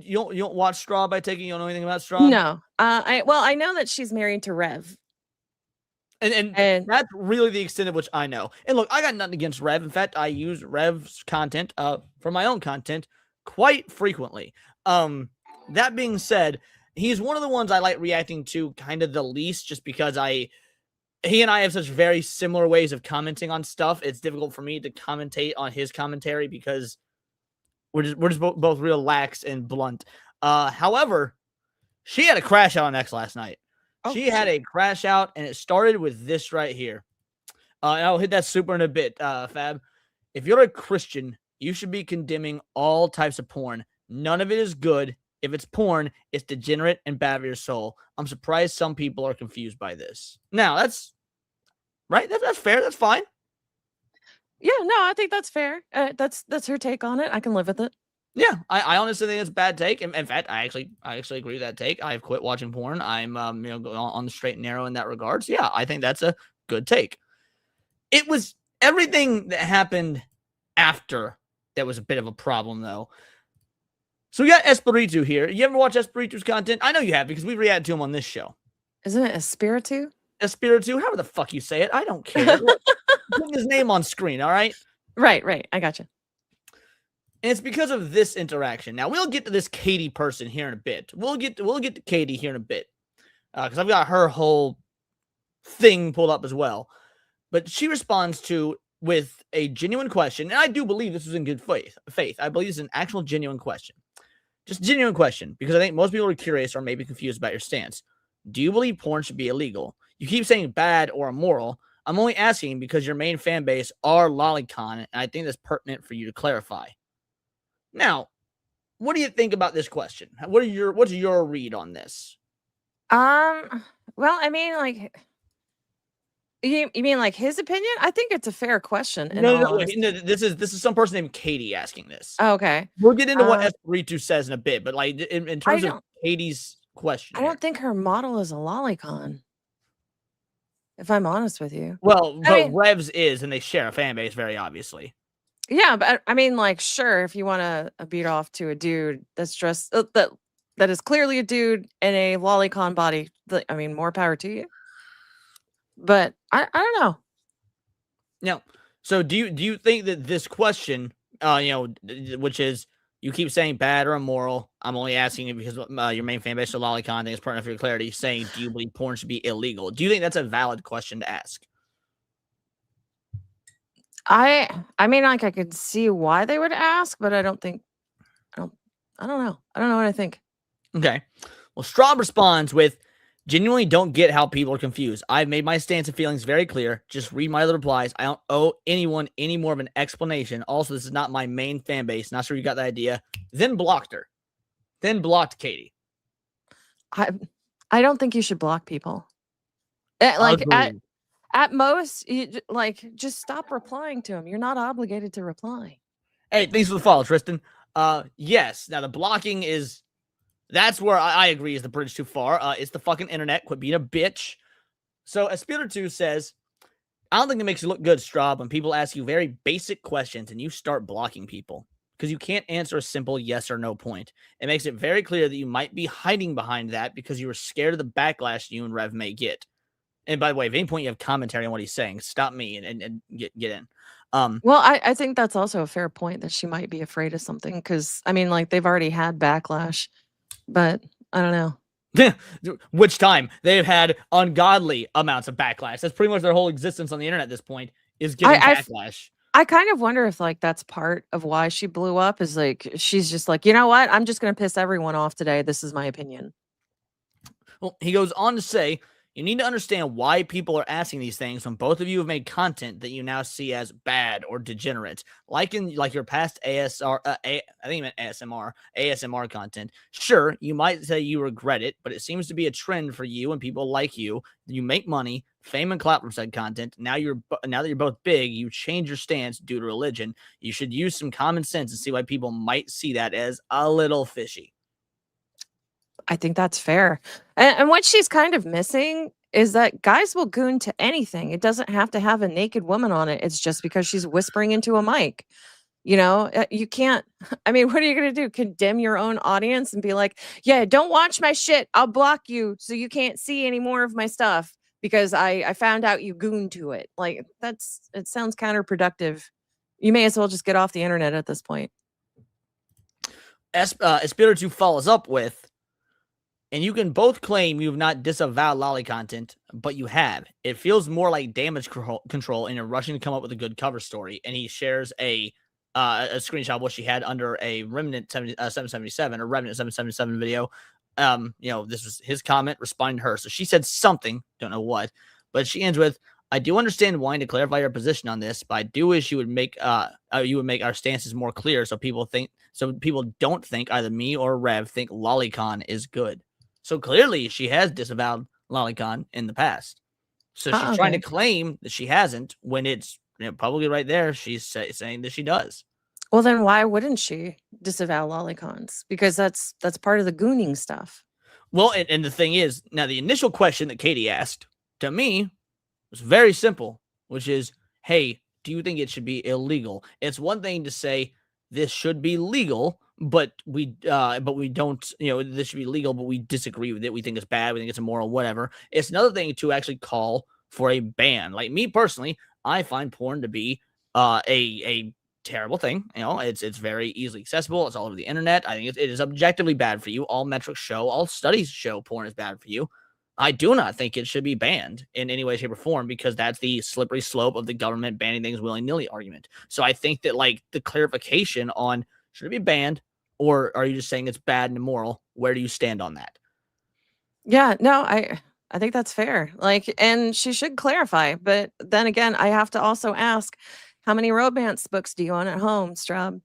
You don't watch Strawb, I take it? You don't know anything about Strawb? No. I know that she's married to Rev. And that's really the extent of which I know. And look, I got nothing against Rev. In fact, I use Rev's content for my own content quite frequently. That being said, he's one of the ones I like reacting to kind of the least, just because he and I have such very similar ways of commenting on stuff. It's difficult for me to commentate on his commentary because we're just both real lax and blunt. However, she had a crash out on X last night. She had a crash out, and it started with this right here. And I'll hit that super in a bit, Fab. If you're a Christian, you should be condemning all types of porn. None of it is good. If it's porn, it's degenerate and bad for your soul. I'm surprised some people are confused by this. Now, that's right. That's fair. That's fine. Yeah, no, I think that's fair. That's her take on it. I can live with it. Yeah, I honestly think it's a bad take. In fact, I actually agree with that take. I've quit watching porn. I'm going on the straight and narrow in that regard. So yeah, I think that's a good take. It was everything that happened after that was a bit of a problem, though. So we got Espiritu here. You ever watch Espiritu's content? I know you have, because we reacted to him on this show. Isn't it Espiritu? Espiritu, however the fuck you say it. I don't care. Put his name on screen, all right? Right. I got you. And it's because of this interaction. Now, we'll get to this Katie person here in a bit. We'll get to Katie here in a bit. Because I've got her whole thing pulled up as well. But she responds with a genuine question. And I do believe this was in good faith. I believe it's an actual genuine question. Just a genuine question. Because I think most people are curious or maybe confused about your stance. Do you believe porn should be illegal? You keep saying bad or immoral. I'm only asking because your main fan base are lolicon. And I think that's pertinent for you to clarify. Now, what do you think about this question? What's your read on this? Well, I mean, like, you mean like his opinion? I think it's a fair question. No, this is some person named Katie asking this. Oh, okay. We'll get into what Espiritu says in a bit, but like in terms of Katie's question, I don't think her model is a lolicon. If I'm honest with you. Well, but Revs is, and they share a fan base very obviously. Yeah, but I mean, like, sure, if you want to beat off to a dude that's dressed that is clearly a dude in a lolicon body, I mean, more power to you. But I don't know. Now, so do you think that this question, which is you keep saying bad or immoral? I'm only asking you because your main fan base is lolicon. I think it's pertinent for your clarity. Saying, do you believe porn should be illegal? Do you think that's a valid question to ask? I mean, like, I could see why they would ask, but I don't know. I don't know what I think. Okay. Well, Strawb responds with, genuinely don't get how people are confused. I've made my stance and feelings very clear. Just read my other replies. I don't owe anyone any more of an explanation. Also, this is not my main fan base. Not sure you got the idea. Then blocked her. Then blocked Katie. I don't think you should block people. At most, just stop replying to them. You're not obligated to reply. Hey, thanks for the follow, Tristan. Yes. Now, the blocking is... That's where I agree is the bridge too far. It's the fucking internet. Quit being a bitch. So, Espiritu says, I don't think it makes you look good, Strawb, when people ask you very basic questions and you start blocking people. Because you can't answer a simple yes or no point. It makes it very clear that you might be hiding behind that because you were scared of the backlash you and Rev may get. And by the way, if at any point you have commentary on what he's saying, stop me and get in. Well, I think that's also a fair point that she might be afraid of something. Because, I mean, like, they've already had backlash. But I don't know. Which time they've had ungodly amounts of backlash. That's pretty much their whole existence on the internet at this point is getting backlash. I kind of wonder if like that's part of why she blew up is like she's just like, you know what? I'm just going to piss everyone off today. This is my opinion. Well, he goes on to say, you need to understand why people are asking these things when both of you have made content that you now see as bad or degenerate. Like in your past ASMR content. Sure, you might say you regret it, but it seems to be a trend for you and people like you. You make money, fame and clout from said content. Now that you're both big, you change your stance due to religion. You should use some common sense and see why people might see that as a little fishy. I think that's fair. And what she's kind of missing is that guys will goon to anything. It doesn't have to have a naked woman on it. It's just because she's whispering into a mic. You know, you can't, I mean, what are you going to do? Condemn your own audience and be like, yeah, don't watch my shit. I'll block you so you can't see any more of my stuff because I found out you gooned to it. Like, it sounds counterproductive. You may as well just get off the internet at this point. Espiritu follows up with, and you can both claim you have not disavowed loli content, but you have. It feels more like damage control, and you're rushing to come up with a good cover story. And he shares a screenshot of what she had under a Remnant 777 or Remnant 777 video. This was his comment responding to her. So she said something, don't know what, but she ends with, I do understand wanting to clarify your position on this, but I do wish you would make our stances more clear so people don't think either me or Rev think lolicon is good. So clearly she has disavowed lolicon in the past. So she's trying to claim that she hasn't when it's publicly right there. She's saying that she does. Well, then why wouldn't she disavow lolicons? Because that's part of the gooning stuff. Well, and the thing is, now the initial question that Katie asked to me was very simple, which is, hey, do you think it should be illegal? It's one thing to say this should be legal, but we don't, this should be legal, but we disagree with it. We think it's bad. We think it's immoral, whatever. It's another thing to actually call for a ban. Like me personally, I find porn to be a terrible thing. It's very easily accessible. It's all over the internet. I think it is objectively bad for you. All metrics show, all studies show porn is bad for you. I do not think it should be banned in any way, shape, or form because that's the slippery slope of the government banning things willy-nilly argument. So I think that the clarification on should it be banned or are you just saying it's bad and immoral? Where do you stand on that? Yeah, no, I think that's fair. And she should clarify. But then again, I have to also ask, how many romance books do you own at home, Strawb?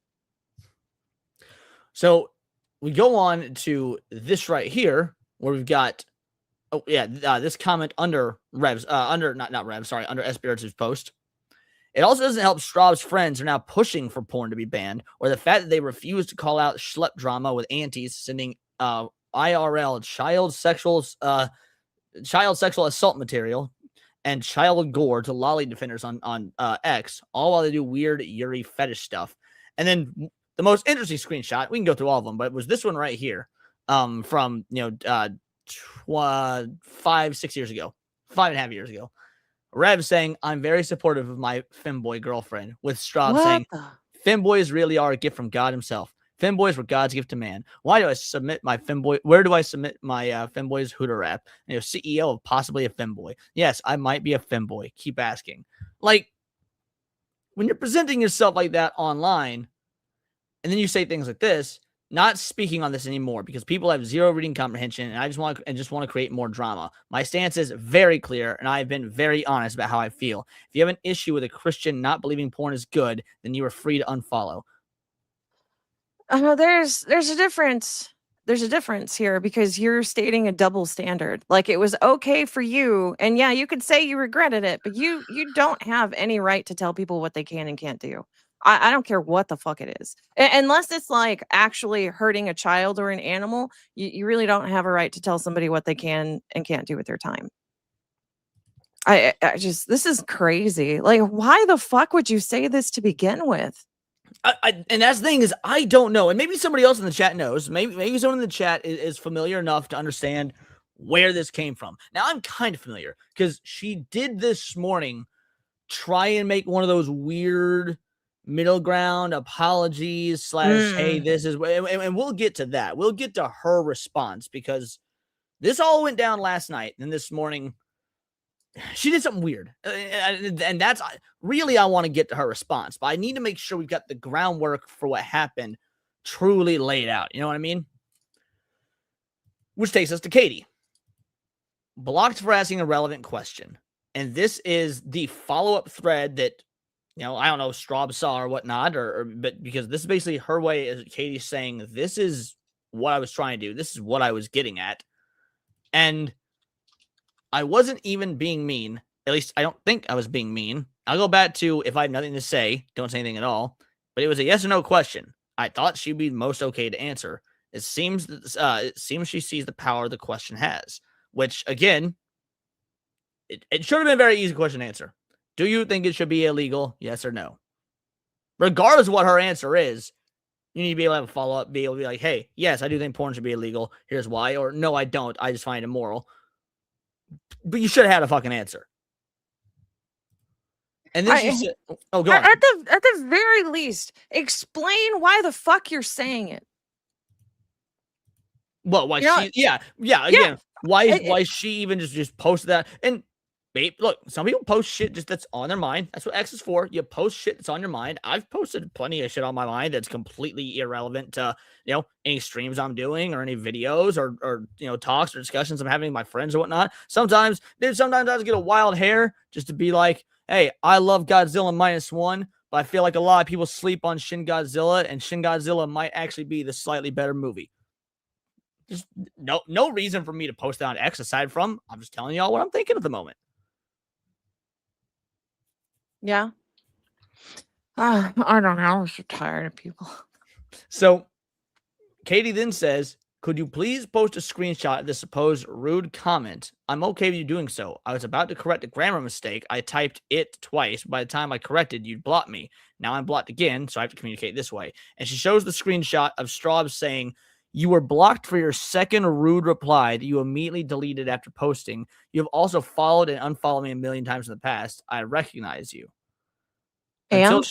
So we go on to this right here where we've got, this comment under Rev's, under Espiritu's post. It also doesn't help Strawb's friends are now pushing for porn to be banned, or the fact that they refuse to call out schlep drama with aunties sending IRL child sexual assault material and child gore to loli defenders on X, all while they do weird Yuri fetish stuff. And then the most interesting screenshot, we can go through all of them, but it was this one right here, from 5-6 years ago, 5.5 years ago. Rev saying, I'm very supportive of my femboy girlfriend, with Strawb saying, femboys really are a gift from God himself. Femboys were God's gift to man. Why do I submit my femboy? Where do I submit my femboys hooter rap? CEO of possibly a femboy. Yes, I might be a femboy. Keep asking. When you're presenting yourself like that online, and then you say things like this, not speaking on this anymore because people have zero reading comprehension, and I just want to create more drama. My stance is very clear, and I've been very honest about how I feel. If you have an issue with a Christian not believing porn is good, then you are free to unfollow. There's a difference. There's a difference here because you're stating a double standard. It was okay for you, and yeah, you could say you regretted it, but you don't have any right to tell people what they can and can't do. I don't care what the fuck it is. Unless it's actually hurting a child or an animal, you really don't have a right to tell somebody what they can and can't do with their time. I just, this is crazy. Why the fuck would you say this to begin with? And that's the thing is, I don't know. And maybe somebody else in the chat knows. Maybe someone in the chat is familiar enough to understand where this came from. Now, I'm kind of familiar because she did this morning try and make one of those weird middle ground apologies / hey, this is, and we'll get to that. We'll get to her response because this all went down last night, and this morning she did something weird, and that's really, I want to get to her response, but I need to make sure we've got the groundwork for what happened truly laid out. You know what I mean? Which takes us to Katie. Blocked for asking a relevant question. And this is the follow-up thread that, I don't know if Strawb saw or whatnot, but because this is basically her way as Katie saying, this is what I was trying to do. This is what I was getting at. And I wasn't even being mean. At least I don't think I was being mean. I'll go back to, if I have nothing to say, don't say anything at all. But it was a yes or no question. I thought she'd be most okay to answer. It seems she sees the power the question has, which, again, it should have been a very easy question to answer. Do you think it should be illegal? Yes or no? regardless of what her answer is, you need to be able to have a follow up, be able to be like, hey, yes, I do think porn should be illegal. Here's why. Or no, I don't. I just find it immoral. But you should have had a fucking answer. And then she said, oh, go on. At the very least, explain why the fuck you're saying it. Well, why again, why she even just posted that? And babe, look, some people post shit just that's on their mind. That's what X is for. You post shit that's on your mind. I've posted plenty of shit on my mind that's completely irrelevant to, any streams I'm doing or any videos or talks or discussions I'm having with my friends or whatnot. Sometimes I just get a wild hair just to be like, hey, I love Godzilla -1, but I feel like a lot of people sleep on Shin Godzilla, and Shin Godzilla might actually be the slightly better movie. Just no reason for me to post that on X aside from I'm just telling y'all what I'm thinking at the moment. Yeah. I don't know. I'm so tired of people. So Katie then says, could you please post a screenshot of the supposed rude comment? I'm okay with you doing so. I was about to correct a grammar mistake. I typed it twice. By the time I corrected, you'd blocked me. Now I'm blocked again, so I have to communicate this way. And she shows the screenshot of Strawb saying, you were blocked for your second rude reply that you immediately deleted after posting. You have also followed and unfollowed me a million times in the past. I recognize you. And?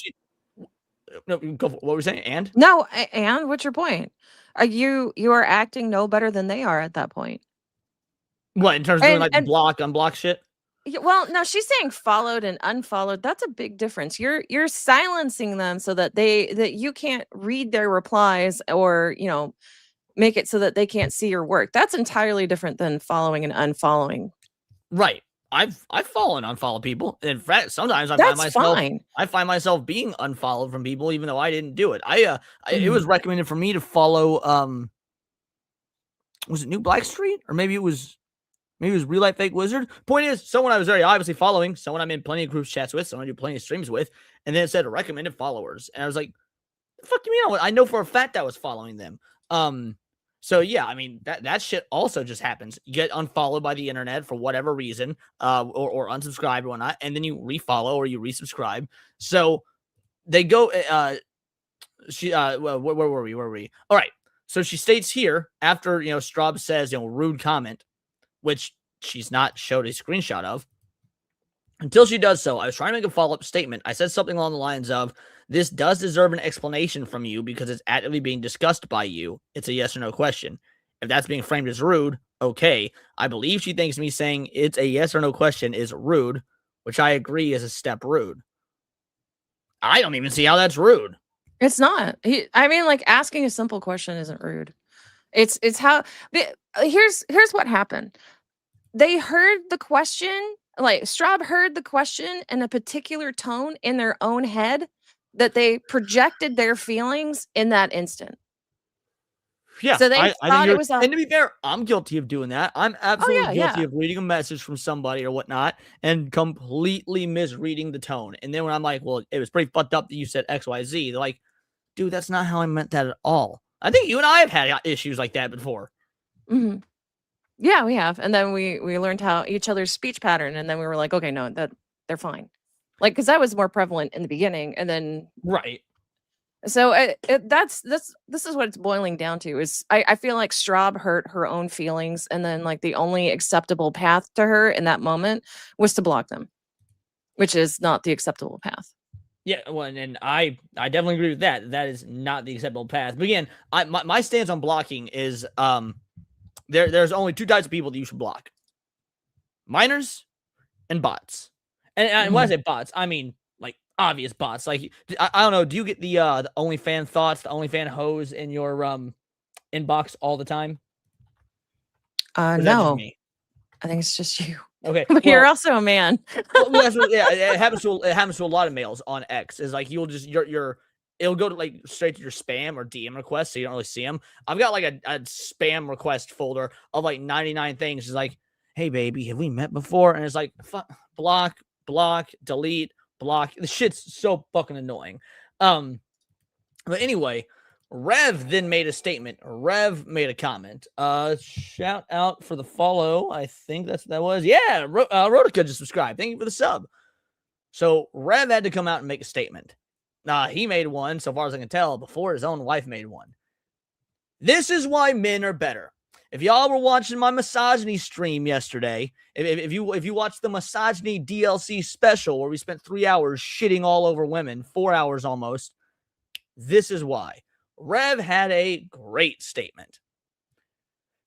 No, go for, what were we saying? And? No, and what's your point? You are acting no better than they are at that point. What, in terms of doing like block, unblock shit? Well, no, she's saying followed and unfollowed. That's a big difference. You're silencing them so that you can't read their replies or, make it so that they can't see your work. That's entirely different than following and unfollowing. Right. I've followed and unfollowed people. In fact, sometimes I find myself being unfollowed from people even though I didn't do it. It was recommended for me to follow was it New Black Street? Or maybe it was Real Life Fake Wizard. Point is, someone I was very obviously following, someone I'm in plenty of group chats with, someone I do plenty of streams with, and then it said recommended followers. And I was like, the fuck you mean? I know for a fact I was following them. So yeah, I mean that shit also just happens. You get unfollowed by the internet for whatever reason, or unsubscribed or whatnot, and then you refollow or you resubscribe. So they go. Where were we? All right. So she states here after Strawb says rude comment, which she's not showed a screenshot of. Until she does so, I was trying to make a follow-up statement. I said something along the lines of, this does deserve an explanation from you because it's actively being discussed by you. It's a yes or no question. If that's being framed as rude, okay. I believe she thinks me saying it's a yes or no question is rude, which I agree is a step rude. I don't even see how that's rude. It's not. I mean, like, asking a simple question isn't rude. It's how. Here's what happened. They heard the question. Like, Strawb heard the question in a particular tone in their own head that they projected their feelings in that instant. Yeah, so they thought it was. And to be fair, I'm guilty of doing that. I'm absolutely guilty of reading a message from somebody or whatnot and completely misreading the tone. And then when I'm like, well, it was pretty fucked up that you said X, Y, Z. They're like, dude, that's not how I meant that at all. I think you and I have had issues like that before. Mm-hmm. Yeah, we have. And then we learned how each other's speech pattern. And then we were like, okay, no, that they're fine. Like, because that was more prevalent in the beginning. And then. Right. So this is what it's boiling down to is I feel like Strawb hurt her own feelings. And then like the only acceptable path to her in that moment was to block them, which is not the acceptable path. Yeah, well, and I definitely agree with that. That is not the acceptable path. But again, my stance on blocking is there's only two types of people that you should block: minors and bots. And when I say bots, I mean like obvious bots. Like I don't know. Do you get the OnlyFans thoughts, the OnlyFans hoes in your inbox all the time? No, I think it's just you. Okay, but you're also a man. it happens to a lot of males on X. Is like you'll just it'll go to like straight to your spam or DM requests, so you don't really see them. I've got like a spam request folder of like 99 things. It's like, hey baby, have we met before? And it's like block, delete, block. The shit's so fucking annoying. But anyway. Rev then made a statement. Rev made a comment. Shout out for the follow. I think that was. Yeah, Rodica just subscribed. Thank you for the sub. So Rev had to come out and make a statement. He made one, so far as I can tell, before his own wife made one. This is why men are better. If y'all were watching my misogyny stream yesterday, if you watched the misogyny DLC special where we spent 3 hours shitting all over women, 4 hours almost, this is why. Rev had a great statement.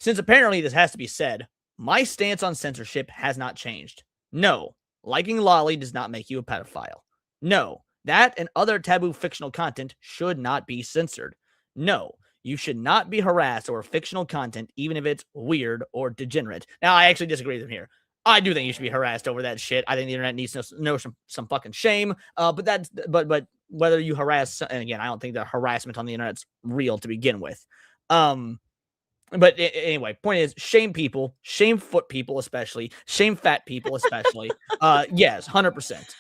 Since apparently this has to be said, my stance on censorship has not changed. No, liking loli does not make you a pedophile. No, that and other taboo fictional content should not be censored. No, you should not be harassed over fictional content, even if it's weird or degenerate. Now, I actually disagree with him here. I do think you should be harassed over that shit. I think the internet needs to know some fucking shame. But whether you harass, and again, I don't think that harassment on the internet's real to begin with. But anyway, point is, shame people, shame foot people especially, shame fat people especially. Yes, 100%.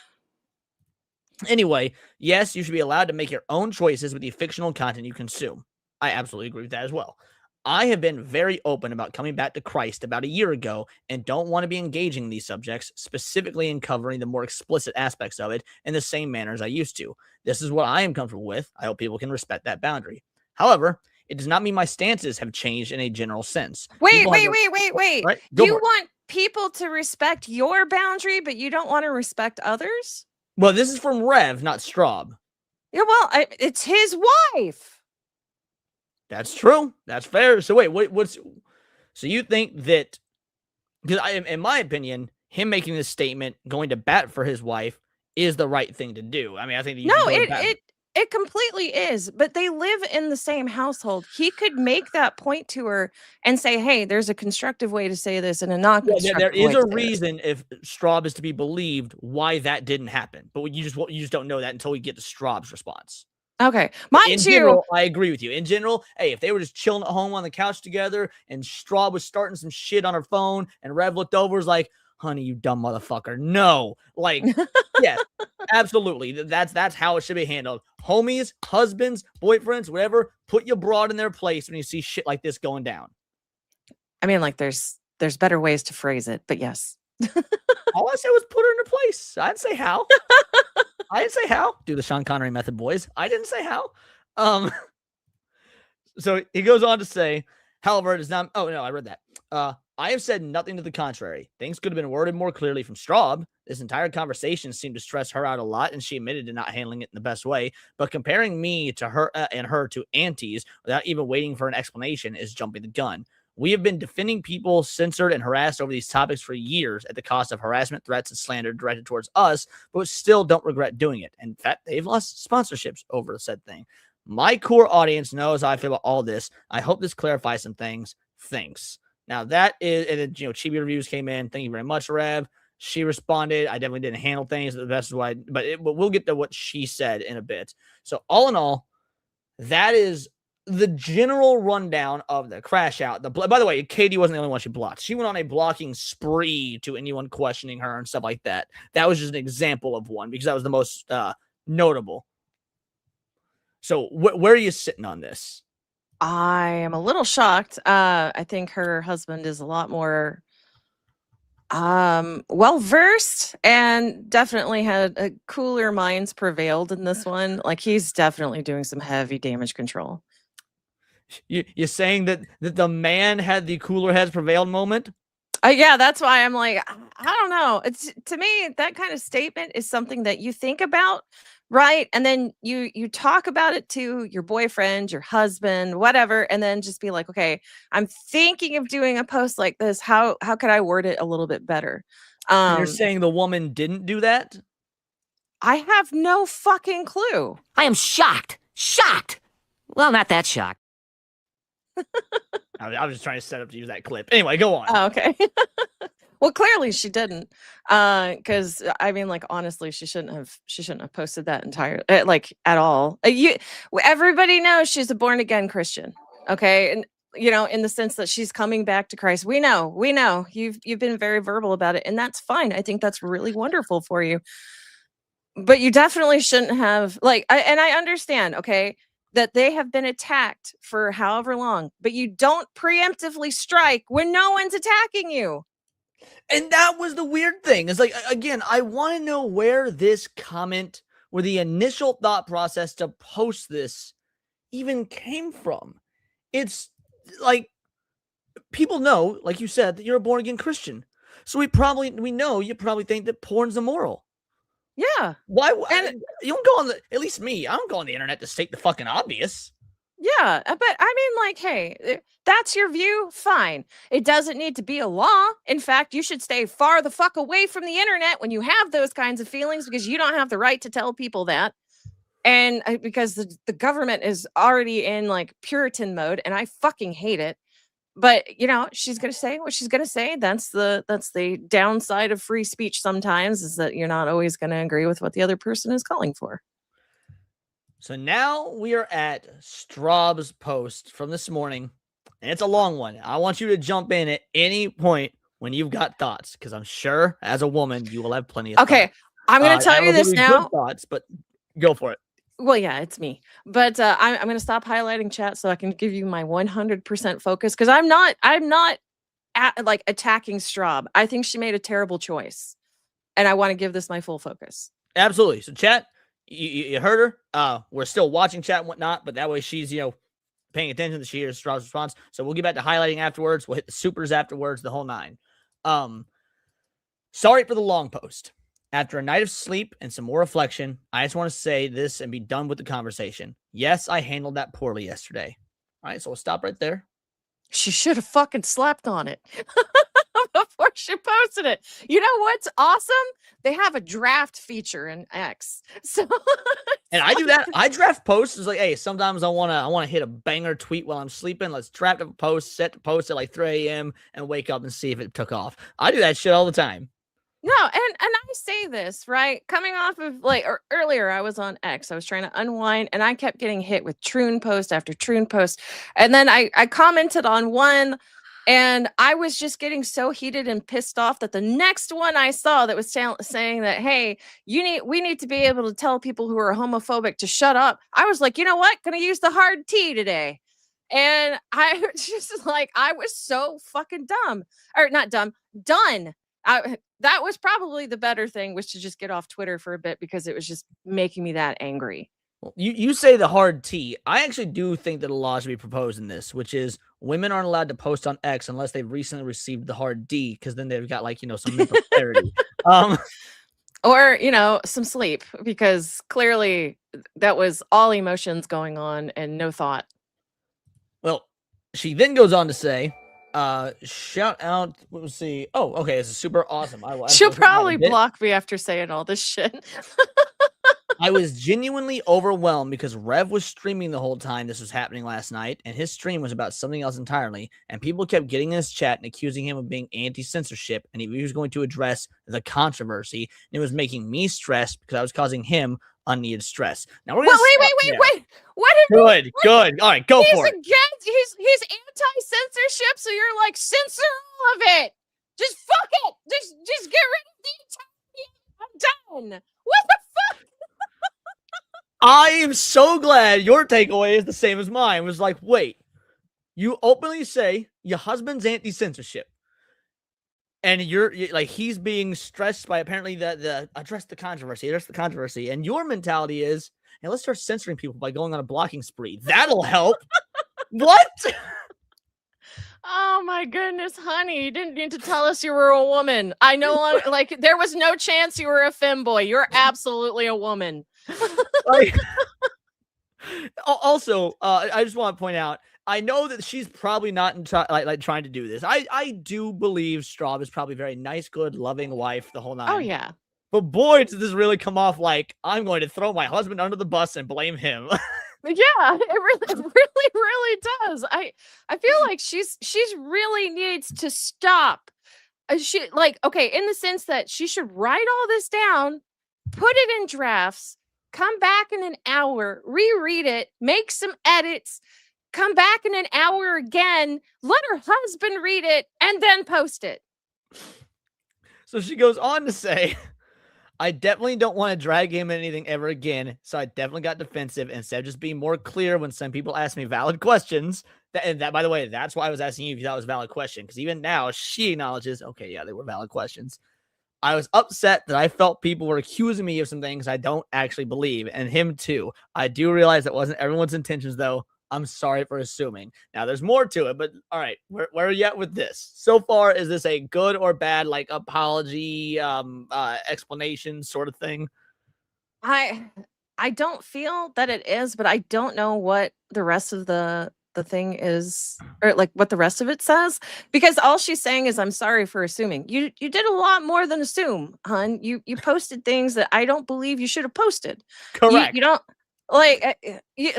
Anyway, yes, you should be allowed to make your own choices with the fictional content you consume. I absolutely agree with that as well. I have been very open about coming back to Christ about a year ago and don't want to be engaging in these subjects, specifically in covering the more explicit aspects of it in the same manner as I used to. This is what I am comfortable with. I hope people can respect that boundary. However, it does not mean my stances have changed in a general sense. Wait. Right? You want people to respect your boundary, but you don't want to respect others? Well, this is from Rev, not Strawb. Yeah, well, it's his wife. That's true. That's fair. So wait, so you think that, because in my opinion, him making this statement, going to bat for his wife, is the right thing to do. I mean, I think that it completely is, but they live in the same household. He could make that point to her and say, hey, there's a constructive way to say this and a not constructive there is way a reason, if Strawb is to be believed, why that didn't happen. But you just don't know that until we get to Strawb's response. Okay. In general, I agree with you. In general, hey, if they were just chilling at home on the couch together and Strawb was starting some shit on her phone and Rev looked over, was like, honey, you dumb motherfucker. No. Like, yes, absolutely. That's how it should be handled. Homies, husbands, boyfriends, whatever, put your broad in their place when you see shit like this going down. I mean, like, there's better ways to phrase it, but yes. All I said was put her in her place. I didn't say how. I didn't say how. Do the Sean Connery method, boys. I didn't say how. So he goes on to say, however, it is not. Oh, no, I read that. I have said nothing to the contrary. Things could have been worded more clearly from Strawb. This entire conversation seemed to stress her out a lot, and she admitted to not handling it in the best way. But comparing me to her and her to aunties without even waiting for an explanation is jumping the gun. We have been defending people censored and harassed over these topics for years at the cost of harassment, threats, and slander directed towards us, but still don't regret doing it. In fact, they've lost sponsorships over the said thing. My core audience knows how I feel about all this. I hope this clarifies some things. Thanks. Now that is, and then, Chibi Reviews came in. Thank you very much, Rev. She responded. I definitely didn't handle things the best way, but we'll get to what she said in a bit. So all in all, that is the general rundown of the crash out. By the way, Katie wasn't the only one she blocked. She went on a blocking spree to anyone questioning her and stuff like that. That was just an example of one because that was the most notable. So where are you sitting on this? I am a little shocked. I think her husband is a lot more well-versed and definitely had a cooler minds prevailed in this one. Like, he's definitely doing some heavy damage control. You're saying that the man had the cooler heads prevailed moment? Yeah, that's why I'm like, I don't know. It's, to me, that kind of statement is something that you think about, right? And then you talk about it to your boyfriend, your husband, whatever, and then just be like, okay, I'm thinking of doing a post like this. How could I word it a little bit better? You're saying the woman didn't do that? I have no fucking clue. I am shocked. Shocked. Well, not that shocked. I was just trying to set up to use that clip. Anyway, go on. Oh, okay. Well, clearly she didn't, because I mean, like, honestly, she shouldn't have posted that entire like at all. Everybody knows she's a born again Christian, okay, and in the sense that she's coming back to Christ. We know you've been very verbal about it, and that's fine. I think that's really wonderful for you, but you definitely shouldn't have and I understand, okay, that they have been attacked for however long, but you don't preemptively strike when no one's attacking you. And that was the weird thing. It's like, again, I want to know where this comment where the initial thought process to post this even came from. It's like, people know, like you said, that you're a born again Christian. So we know you probably think that porn's immoral. Yeah. Why? And you don't go on at least me, I don't go on the internet to state the fucking obvious. Yeah, but I mean, like, hey, that's your view. Fine. It doesn't need to be a law. In fact, you should stay far the fuck away from the internet when you have those kinds of feelings, because you don't have the right to tell people that. And because the government is already in like Puritan mode, and I fucking hate it. But she's gonna say what she's gonna say. That's the downside of free speech sometimes, is that you're not always gonna agree with what the other person is calling for. So now we are at Strawb's post from this morning, and it's a long one. I want you to jump in at any point when you've got thoughts, because I'm sure as a woman you will have plenty of Okay, thoughts. I'm going to tell you this now. Good thoughts, but go for it. Well, yeah, it's me. But I'm going to stop highlighting chat so I can give you my 100% focus, because I'm not attacking Strawb. I think she made a terrible choice, and I want to give this my full focus. Absolutely. So chat, you heard her. We're still watching chat and whatnot, but that way she's paying attention to she hears Strawb's response. So we'll get back to highlighting afterwards. We'll hit the supers afterwards, the whole nine. Sorry for the long post. After a night of sleep and some more reflection, I just want to say this and be done with the conversation. Yes, I handled that poorly yesterday. All right, so we'll stop right there. She should have fucking slept on it before she posted it. You know what's awesome? They have a draft feature in X. So and I do that. I draft posts. It's like, hey, sometimes I wanna hit a banger tweet while I'm sleeping. Let's draft a post, set to post at like 3 a.m. and wake up and see if it took off. I do that shit all the time. No, and I say this, right? Coming off of earlier, I was on X. I was trying to unwind, and I kept getting hit with troon post after troon post. And then I commented on one, and I was just getting so heated and pissed off that the next one I saw that was saying that, hey, we need to be able to tell people who are homophobic to shut up. I was like, you know what? Gonna use the hard T today. And I was just like, I was so fucking dumb. Or not dumb, done. That was probably the better thing, was to just get off Twitter for a bit, because it was just making me that angry. Well, you say the hard T. I actually do think that a law should be proposed in this, which is women aren't allowed to post on X unless they've recently received the hard D, because then they've got some mental clarity. Or, some sleep, because clearly that was all emotions going on and no thought. Well, she then goes on to say, shout out, let's see. Oh, okay, this is super awesome. She'll probably block me after saying all this shit. I was genuinely overwhelmed because Rev was streaming the whole time this was happening last night, and his stream was about something else entirely, and people kept getting in his chat and accusing him of being anti-censorship, and he was going to address the controversy, and it was making me stressed because I was causing him unneeded stress. Now we're gonna wait. What? Good. All right, go for it. He's anti-censorship, so you're like, censor all of it. Just fuck it. Just get rid of the entire. I'm done. What the fuck? I am so glad your takeaway is the same as mine. It was like, wait, you openly say your husband's anti-censorship, and you're like, he's being stressed by apparently the address the controversy, and your mentality is, hey, let's start censoring people by going on a blocking spree. That'll help. What? Oh my goodness, honey, you didn't need to tell us you were a woman. I know, like, there was no chance you were a femboy. You're absolutely a woman. Also, I just want to point out, I know that she's probably not trying to do this. I do believe Strawb is probably a very nice, good, loving wife, the whole nine. Oh yeah. But boy, does this really come off like I'm going to throw my husband under the bus and blame him. Yeah, it really does. I feel like she's really needs to stop. She okay, in the sense that she should write all this down, put it in drafts, come back in an hour, reread it, make some edits, come back in an hour again, let her husband read it, and then post it. So she goes on to say, I definitely don't want to drag him in anything ever again, so I definitely got defensive instead of just being more clear when some people ask me valid questions. And that, by the way, that's why I was asking you if that was a valid question, because even now she acknowledges, okay, yeah, they were valid questions. I was upset that I felt people were accusing me of some things I don't actually believe, and him too. I do realize that wasn't everyone's intentions, though. I'm sorry for assuming. Now, there's more to it, but all right, where are you at with this? So far, is this a good or bad, like, apology, explanation sort of thing? I don't feel that it is, but I don't know what the rest of the thing is, or like what the rest of it says, because all she's saying is I'm sorry for assuming. You did a lot more than assume, hun. You posted things that I don't believe you should have posted. Correct. You don't like you,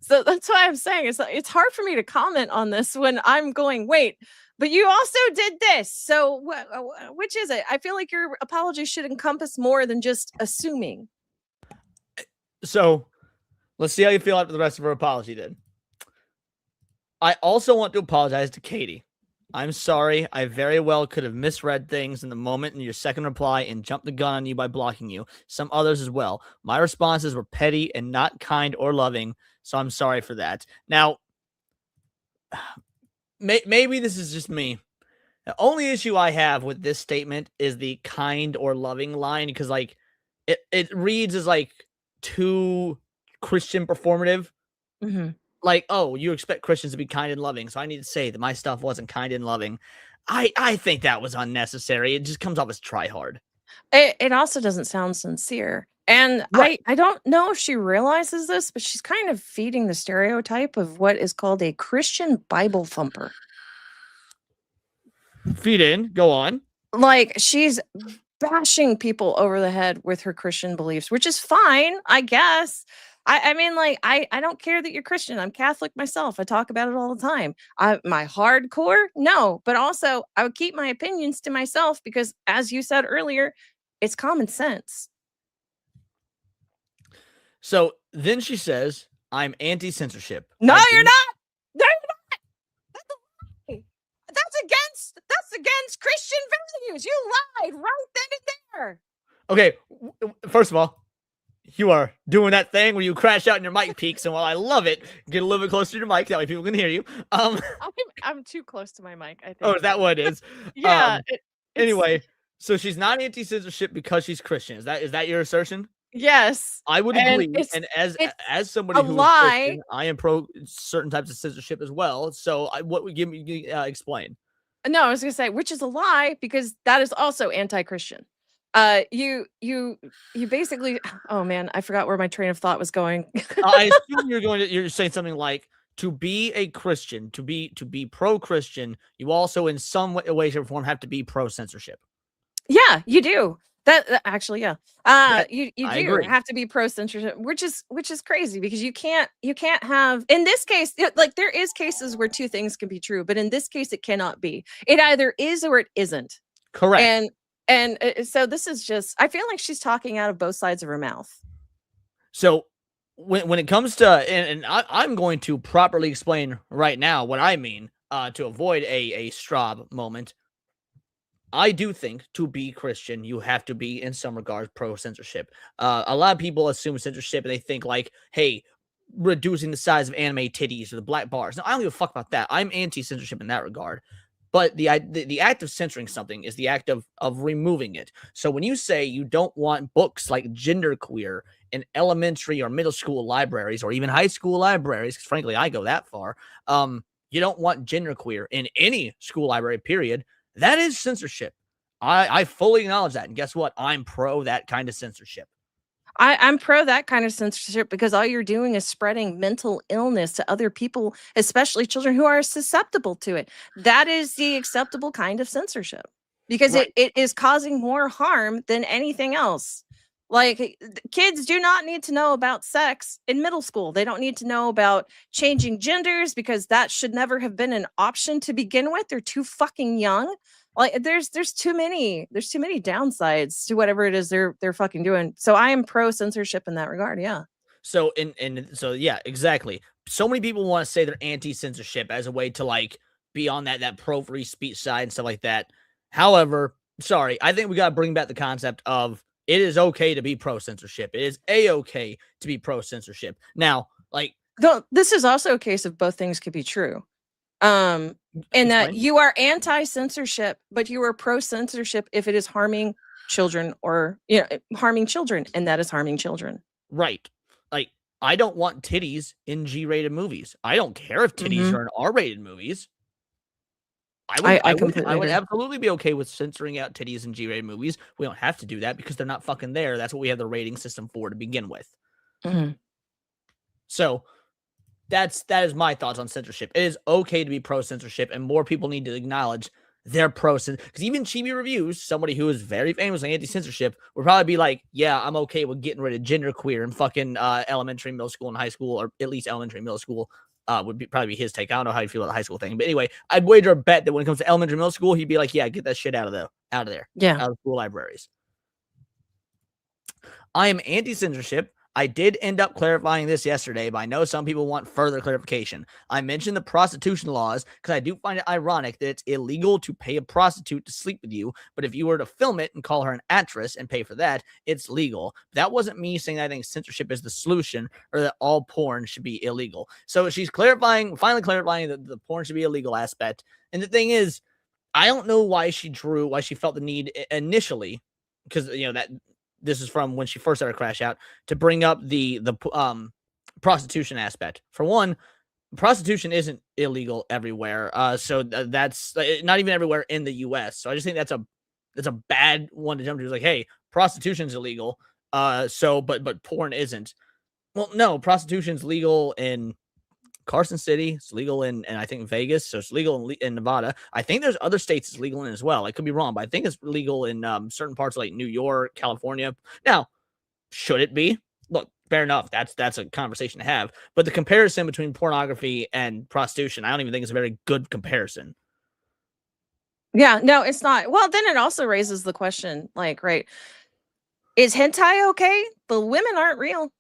so that's why I'm saying it's hard for me to comment on this when I'm going, wait, but you also did this. So which is it? I feel like your apology should encompass more than just assuming. So let's see how you feel after the rest of her apology then. I also want to apologize to Katie. I'm sorry. I very well could have misread things in the moment in your second reply and jumped the gun on you by blocking you. Some others as well. My responses were petty and not kind or loving, so I'm sorry for that. Now, maybe this is just me. The only issue I have with this statement is the kind or loving line, because like it reads as like too Christian performative. Mm-hmm. Like, oh, you expect Christians to be kind and loving, so I need to say that my stuff wasn't kind and loving. I think that was unnecessary. It just comes off as try hard. It also doesn't sound sincere. And Right. I don't know if she realizes this, but she's kind of feeding the stereotype of what is called a Christian Bible thumper. Feed in, go on. Like, she's bashing people over the head with her Christian beliefs, which is fine, I guess. I mean, like, I don't care that you're Christian. I'm Catholic myself. I talk about it all the time. My hardcore, no, but also I would keep my opinions to myself because, as you said earlier, it's common sense. So then she says, I'm anti-censorship. No, you're not. No, you're not. That's a lie. That's against Christian values. You lied right then and there. Okay, first of all, you are doing that thing where you crash out and your mic peaks, and while I love it, get a little bit closer to your mic, that way people can hear you. I'm too close to my mic, I think. Oh, is that what it is? Yeah. Anyway, so she's not anti-censorship because she's Christian. Is that your assertion? Yes. I would agree. And as somebody who is Christian, I am pro certain types of censorship as well. So what would give me explain? No, I was gonna say, which is a lie, because that is also anti-Christian. You basically, oh man, I forgot where my train of thought was going. I assume you're saying something like, to be a Christian, to be pro-Christian, you also in some way, shape, or form have to be pro-censorship. Yeah, you do. That actually, yeah. You do have to be pro-censorship, which is crazy, because you can't have, in this case, like, there is cases where two things can be true, but in this case it cannot be. It either is or it isn't. Correct. And so this is just, I feel like she's talking out of both sides of her mouth. So when it comes to, and I'm going to properly explain right now what I mean, to avoid a Strawb moment. I do think to be Christian, you have to be, in some regards, pro-censorship. A lot of people assume censorship and they think like, hey, reducing the size of anime titties or the black bars. No, I don't give a fuck about that. I'm anti-censorship in that regard. But the act of censoring something is the act of removing it. So when you say you don't want books like genderqueer in elementary or middle school libraries or even high school libraries, because frankly, I go that far, you don't want genderqueer in any school library, period. That is censorship. I fully acknowledge that. And guess what? I'm pro that kind of censorship. I'm pro that kind of censorship, because all you're doing is spreading mental illness to other people, especially children who are susceptible to it. That is the acceptable kind of censorship, because it is causing more harm than anything else. Like, kids do not need to know about sex in middle school. They don't need to know about changing genders, because that should never have been an option to begin with. They're too fucking young. Like, there's too many downsides to whatever it is they're fucking doing. So I am pro censorship in that regard. Yeah. So so yeah, exactly. So many people want to say they're anti-censorship as a way to like be on that pro free speech side and stuff like that. However, sorry, I think we got to bring back the concept of it is okay to be pro censorship. It is a-okay to be pro censorship. Now, like, this is also a case of both things could be true. And that you are anti-censorship, but you are pro-censorship if it is harming children or harming children, and that is harming children. Right. Like, I don't want titties in G-rated movies. I don't care if titties are in R-rated movies. I would absolutely be okay with censoring out titties in G-rated movies. We don't have to do that because they're not fucking there. That's what we have the rating system for to begin with. So that is my thoughts on censorship. It is okay to be pro-censorship, and more people need to acknowledge they're pro-censorship. Because even Chibi Reviews, somebody who is very famous on anti-censorship, would probably be like, yeah, I'm okay with getting rid of genderqueer in fucking elementary, middle school, and high school, or at least elementary, middle school. Would probably be his take. I don't know how you feel about the high school thing, but anyway, I'd wager a bet that when it comes to elementary, middle school, he'd be like, "Yeah, get that shit out of there, yeah, out of school libraries." I am anti-censorship. I did end up clarifying this yesterday, but I know some people want further clarification. I mentioned the prostitution laws because I do find it ironic that it's illegal to pay a prostitute to sleep with you, but if you were to film it and call her an actress and pay for that, it's legal. That wasn't me saying I think censorship is the solution or that all porn should be illegal. So she's finally clarifying that the porn should be illegal aspect. And the thing is, I don't know why she felt the need initially, because that this is from when she first started Crash Out, to bring up the prostitution aspect. For one, prostitution isn't illegal everywhere. So that's not even everywhere in the US. So I just think that's a bad one to jump to. It's like, hey, prostitution's illegal. But porn isn't. Well, no, prostitution's legal in Carson City. It's legal in I think Vegas. So it's legal in Nevada. I think there's other states it's legal in as well. I could be wrong, but I think it's legal in certain parts like New York, California. Now, should it be? Look, fair enough. That's a conversation to have. But the comparison between pornography and prostitution, I don't even think it's a very good comparison. Yeah, no, it's not. Well, then it also raises the question, like, right, is hentai okay? The women aren't real.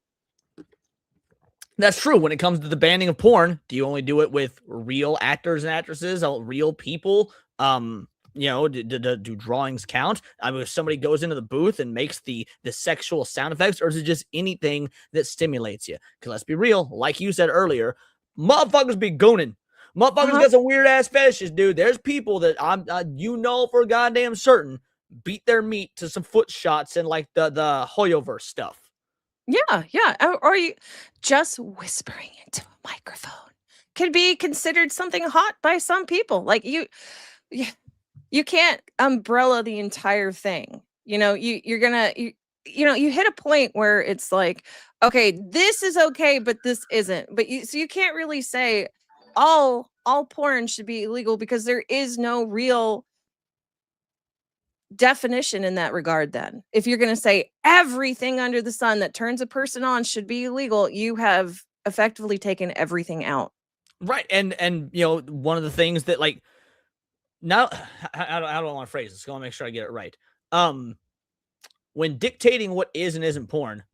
That's true. When it comes to the banning of porn, do you only do it with real actors and actresses, real people? Do drawings count? I mean, if somebody goes into the booth and makes the sexual sound effects, or is it just anything that stimulates you? Because let's be real, like you said earlier, motherfuckers be gooning. Motherfuckers got some weird ass fetishes, dude. There's people that for goddamn certain beat their meat to some foot shots and like the Hoyoverse stuff. Yeah. Or you just whispering into a microphone could be considered something hot by some people. Like you can't umbrella the entire thing. You hit a point where it's like, okay, this is okay, but this isn't. But you can't really say all porn should be illegal because there is no real definition in that regard. Then if you're going to say everything under the sun that turns a person on should be illegal, you have effectively taken everything out. Right. And one of the things that, like, now I don't want to phrase this, so I want to make sure I get it right. When dictating what is and isn't porn,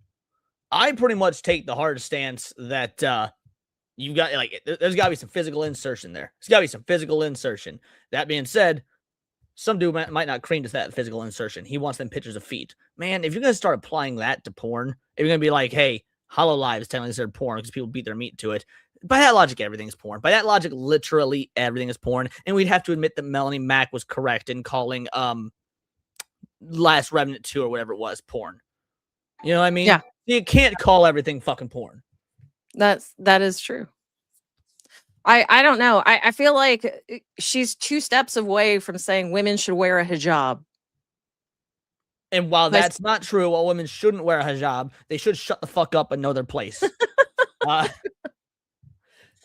I pretty much take the hard stance that you've got, like, there's got to be some physical insertion there. There's got to be some physical insertion. That being said, some dude might not cream to that physical insertion. He wants them pictures of feet. Man, if you're going to start applying that to porn, if you're going to be like, hey, Hollow Live is technically considered porn because people beat their meat to it. By that logic, everything is porn. By that logic, literally everything is porn. And we'd have to admit that Melanie Mack was correct in calling Last Remnant 2 or whatever it was porn. You know what I mean? Yeah. You can't call everything fucking porn. That is true. I don't know. I feel like she's 2 steps away from saying women should wear a hijab. And while that's not true, while women shouldn't wear a hijab, they should shut the fuck up and know their place. All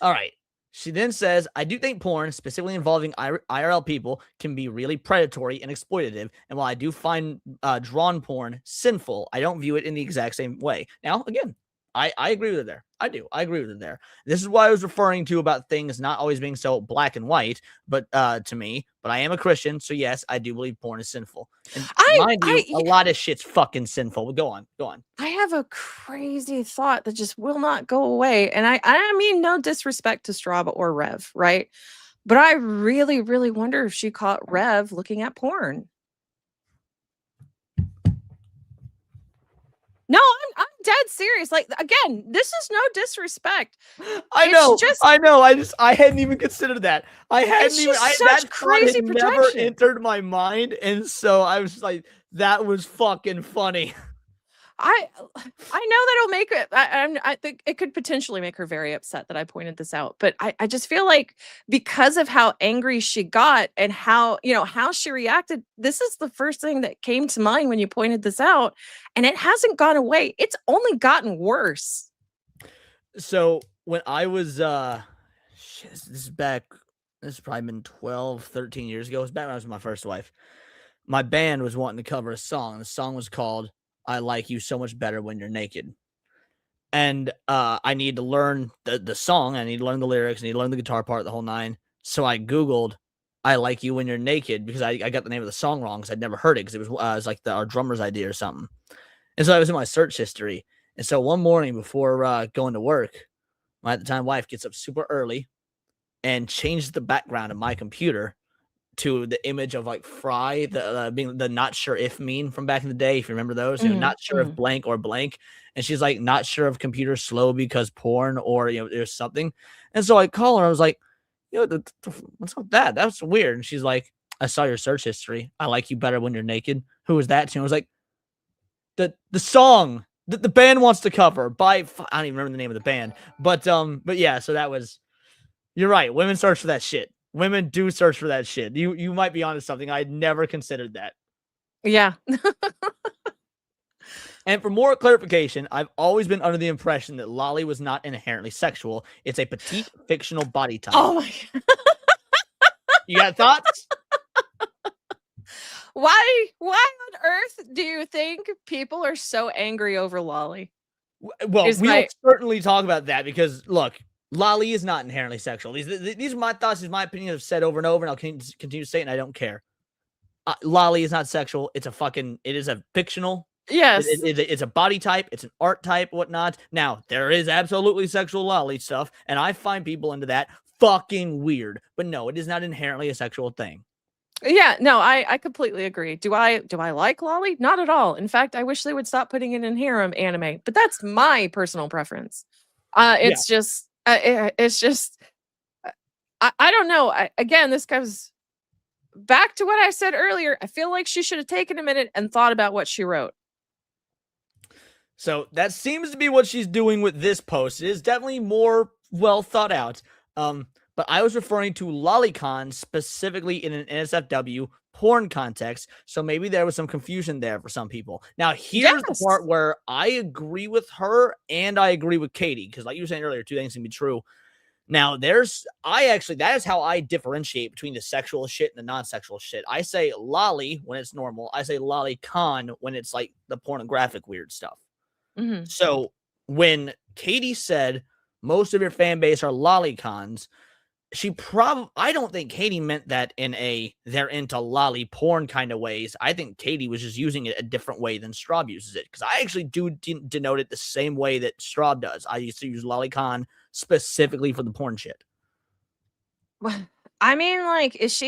right. She then says, I do think porn, specifically involving IRL people, can be really predatory and exploitative. And while I do find drawn porn sinful, I don't view it in the exact same way. Now, again, I agree with her there. I do. I agree with her there. This is why I was referring to about things not always being so black and white, but to me. But I am a Christian, so yes, I do believe porn is sinful. And mind you, a lot of shit's fucking sinful. But go on. I have a crazy thought that just will not go away. And I mean, no disrespect to Strawb or Rev, right? But I really, really wonder if she caught Rev looking at porn. No, I'm dead serious. Like, again, this is no disrespect. I know. I hadn't even considered that. That thought had never entered my mind, and so I was like, that was fucking funny. I know that'll make it. I think it could potentially make her very upset that I pointed this out, but I just feel like because of how angry she got and how she reacted, this is the first thing that came to mind when you pointed this out, and it hasn't gone away. It's only gotten worse. So when I was this has probably been 12, 13 years ago. It was back when I was with my first wife. My band was wanting to cover a song. The song was called I Like You So Much Better When You're Naked. And I need to learn the song. I need to learn the lyrics. I need to learn the guitar part, the whole nine. So I Googled I Like You When You're Naked because I got the name of the song wrong because I'd never heard it because it was like our drummer's idea or something. And so I was in my search history. And so one morning before going to work, my at the time wife gets up super early and changes the background of my computer to the image of like Fry, being the not sure if meme from back in the day. If you remember those, not sure if blank or blank. And she's like, not sure if computer's slow because porn or, there's something. And so I call her. I was like, what's up with that? That's weird. And she's like, I saw your search history. I Like You Better When You're Naked. Who was that? And I was like, the song that the band wants to cover by, I don't even remember the name of the band, but yeah, so that was, you're right. Women search for that shit. Women do search for that shit. You might be onto something. I'd never considered that. Yeah. And for more clarification, I've always been under the impression that loli was not inherently sexual. It's a petite fictional body type. Oh my God. You got thoughts? Why on earth do you think people are so angry over loli? Well, we'll certainly talk about that because look, loli is not inherently sexual. These are my thoughts. These are my opinion. I've said over and over, and I'll continue to say it, and I don't care. Loli is not sexual. It is a fictional. Yes. It's a body type. It's an art type, whatnot. Now, there is absolutely sexual loli stuff, and I find people into that fucking weird. But no, it is not inherently a sexual thing. Yeah, no, I completely agree. Do I like loli? Not at all. In fact, I wish they would stop putting it in harem anime, but that's my personal preference. It's just I don't know. Again, this goes back to what I said earlier. I feel like she should have taken a minute and thought about what she wrote. So that seems to be what she's doing with this post. It is definitely more well thought out. But I was referring to lolicon specifically in an NSFW porn context. So maybe there was some confusion there for some people. Now, here's the part where I agree with her and I agree with Katie. Because like you were saying earlier, two things can be true. Now, that is how I differentiate between the sexual shit and the non-sexual shit. I say loli when it's normal. I say lolicon when it's like the pornographic weird stuff. Mm-hmm. So when Katie said most of your fan base are lolicons, I don't think Katie meant that in they're into loli porn kind of ways. I think Katie was just using it a different way than Strawb uses it. Because I actually do denote it the same way that Strawb does. I used to use lolicon specifically for the porn shit. I mean, like, does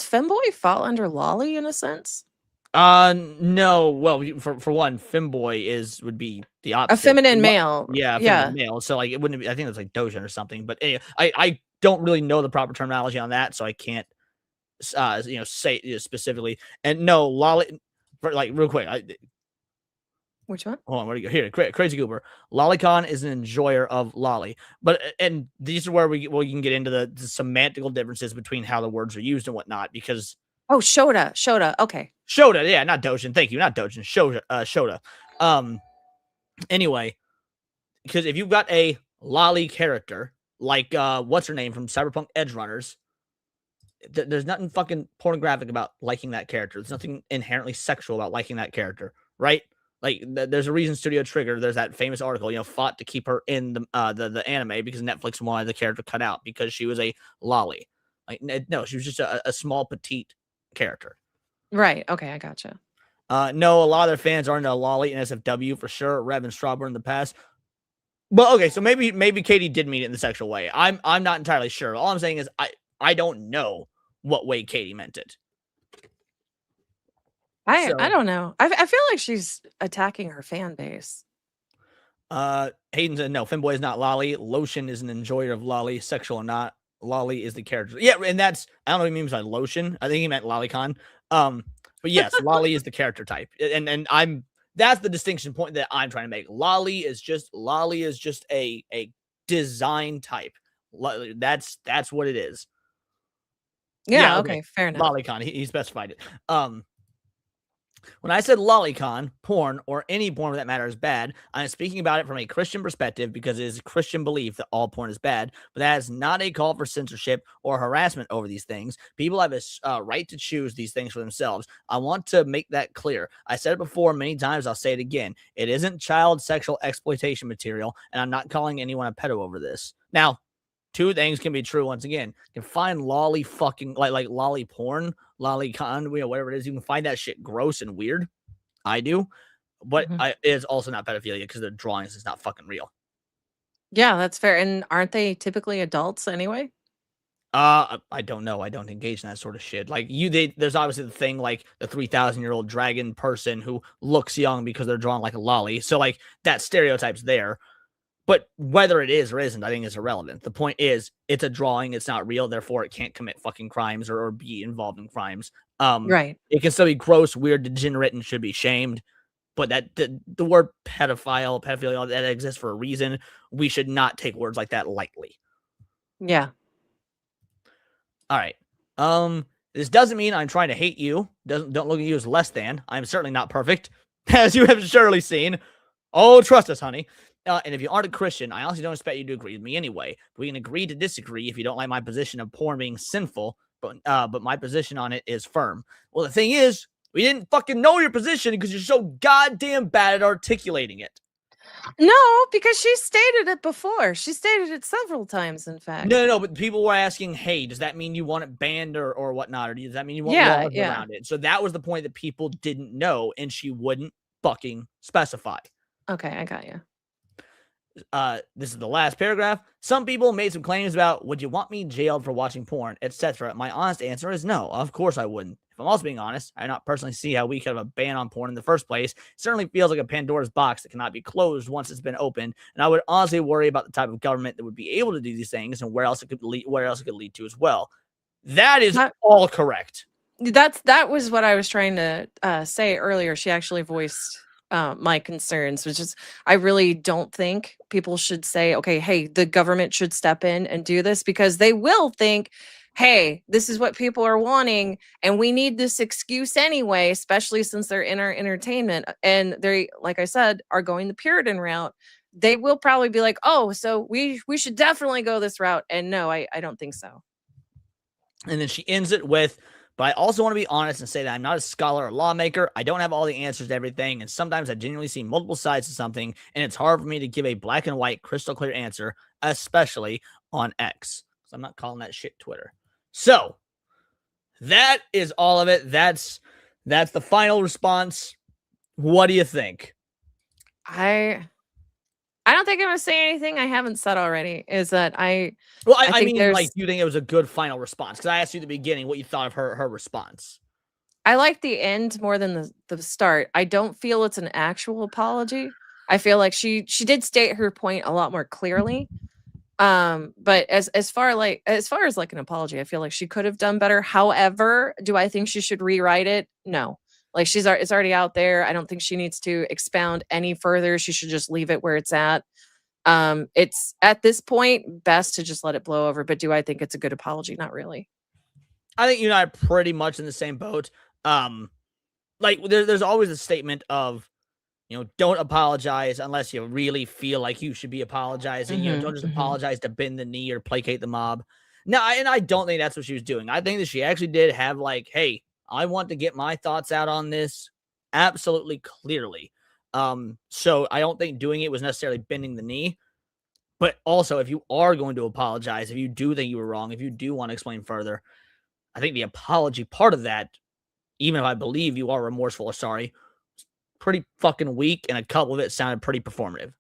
femboy fall under loli in a sense? No. Well, for one, femboy would be the opposite. A feminine male. Yeah, feminine male. So like it wouldn't be. I think it's like dojin or something. But anyway, I don't really know the proper terminology on that, so I can't say specifically. And no, loli. Like real quick, which one? Hold on, where do you go? Here, Crazy Goober. Lolicon is an enjoyer of loli, and these are where we can get into the semantical differences between how the words are used and whatnot. Because Shota, okay. Shota, yeah, not Dojin. Thank you, not Dojin. Shota. Anyway, because if you've got a loli character like what's her name from Cyberpunk Edge Runners, there's nothing fucking pornographic about liking that character. There's nothing inherently sexual about liking that character, right? Like there's a reason Studio Trigger, there's that famous article, fought to keep her in the anime because Netflix wanted the character cut out because she was a loli. Like no, she was just a small petite character. Right. Okay, I gotcha. No, a lot of their fans aren't a loli and NSFW for sure. Rev and Strawb in the past. But okay, so maybe Katie did mean it in the sexual way. I'm not entirely sure. All I'm saying is I don't know what way Katie meant it. I don't know. I feel like she's attacking her fan base. Hayden said no. Femboy is not loli. Lotion is an enjoyer of loli, sexual or not. Loli is the character. Yeah, and that's I don't know what he means by lotion. I think he meant lolicon. But yes, loli is the character type, and that's the distinction point that I'm trying to make. Loli is just a design type. That's what it is. Yeah, okay, fair enough. Lolicon, he specified it. When I said lolicon, porn, or any porn for that matter is bad, I'm speaking about it from a Christian perspective because it is a Christian belief that all porn is bad, but that is not a call for censorship or harassment over these things. People have a right to choose these things for themselves. I want to make that clear. I said it before many times, I'll say it again. It isn't child sexual exploitation material, and I'm not calling anyone a pedo over this. Now, two things can be true once again. You can find lolly fucking like lolly porn, lolicon, whatever it is. You can find that shit gross and weird. I do, but it's also not pedophilia because the drawings is not fucking real. Yeah, that's fair. And aren't they typically adults anyway? I don't know. I don't engage in that sort of shit. Like there's obviously the thing like the 3,000-year-old dragon person who looks young because they're drawn like a lolly. So like that stereotype's there. But whether it is or isn't, I think is irrelevant. The point is, it's a drawing. It's not real. Therefore, it can't commit fucking crimes or be involved in crimes. Right. It can still be gross, weird, degenerate, and should be shamed. But that the word pedophilia, that exists for a reason. We should not take words like that lightly. Yeah. All right. This doesn't mean I'm trying to hate you. Don't look at you as less than. I'm certainly not perfect, as you have surely seen. Oh, trust us, honey. And if you aren't a Christian, I honestly don't expect you to agree with me anyway. We can agree to disagree if you don't like my position of porn being sinful, but my position on it is firm. Well, the thing is, we didn't fucking know your position because you're so goddamn bad at articulating it. No, because she stated it before. She stated it several times, in fact. No, but people were asking, hey, does that mean you want it banned or whatnot? Or does that mean you want laws around it? So that was the point that people didn't know, and she wouldn't fucking specify. Okay, I got you. This is the last paragraph. Some people made some claims about, would you want me jailed for watching porn, etc. My honest answer is no, of course I wouldn't. If I'm also being honest, I do not personally see how we could have a ban on porn in the first place. It certainly feels like a Pandora's box that cannot be closed once it's been opened, and I would honestly worry about the type of government that would be able to do these things and where else it could lead to as well. That is all correct. That was what I was trying to say earlier. She actually voiced my concerns, which is I really don't think people should say, okay, hey, the government should step in and do this, because they will think, hey, this is what people are wanting and we need this excuse anyway, especially since they're in our entertainment and they, like I said, are going the Puritan route. They will probably be like, oh, so we should definitely go this route. And no, I don't think so. And then she ends it with, but I also want to be honest and say that I'm not a scholar or lawmaker. I don't have all the answers to everything, and sometimes I genuinely see multiple sides to something, and it's hard for me to give a black and white, crystal clear answer, especially on X. So I'm not calling that shit Twitter. So that is all of it. That's the final response. What do you think? I don't think I'm gonna say anything I haven't said already. Is that I mean, like, you think it was a good final response? Because I asked you at the beginning what you thought of her response. I like the end more than the start. I don't feel it's an actual apology. I feel like she did state her point a lot more clearly. But as far as like an apology, I feel like she could have done better. However, do I think she should rewrite it? No. Like it's already out there. I don't think she needs to expound any further. She should just leave it where it's at. It's at this point best to just let it blow over. But do I think it's a good apology? Not really. I think you and I are pretty much in the same boat. Like there's always a statement of, don't apologize unless you really feel like you should be apologizing. Don't just apologize to bend the knee or placate the mob. No, and I don't think that's what she was doing. I think that she actually did have like, hey, I want to get my thoughts out on this absolutely clearly. So I don't think doing it was necessarily bending the knee. But also, if you are going to apologize, if you do think you were wrong, if you do want to explain further, I think the apology part of that, even if I believe you are remorseful or sorry, pretty fucking weak, and a couple of it sounded pretty performative.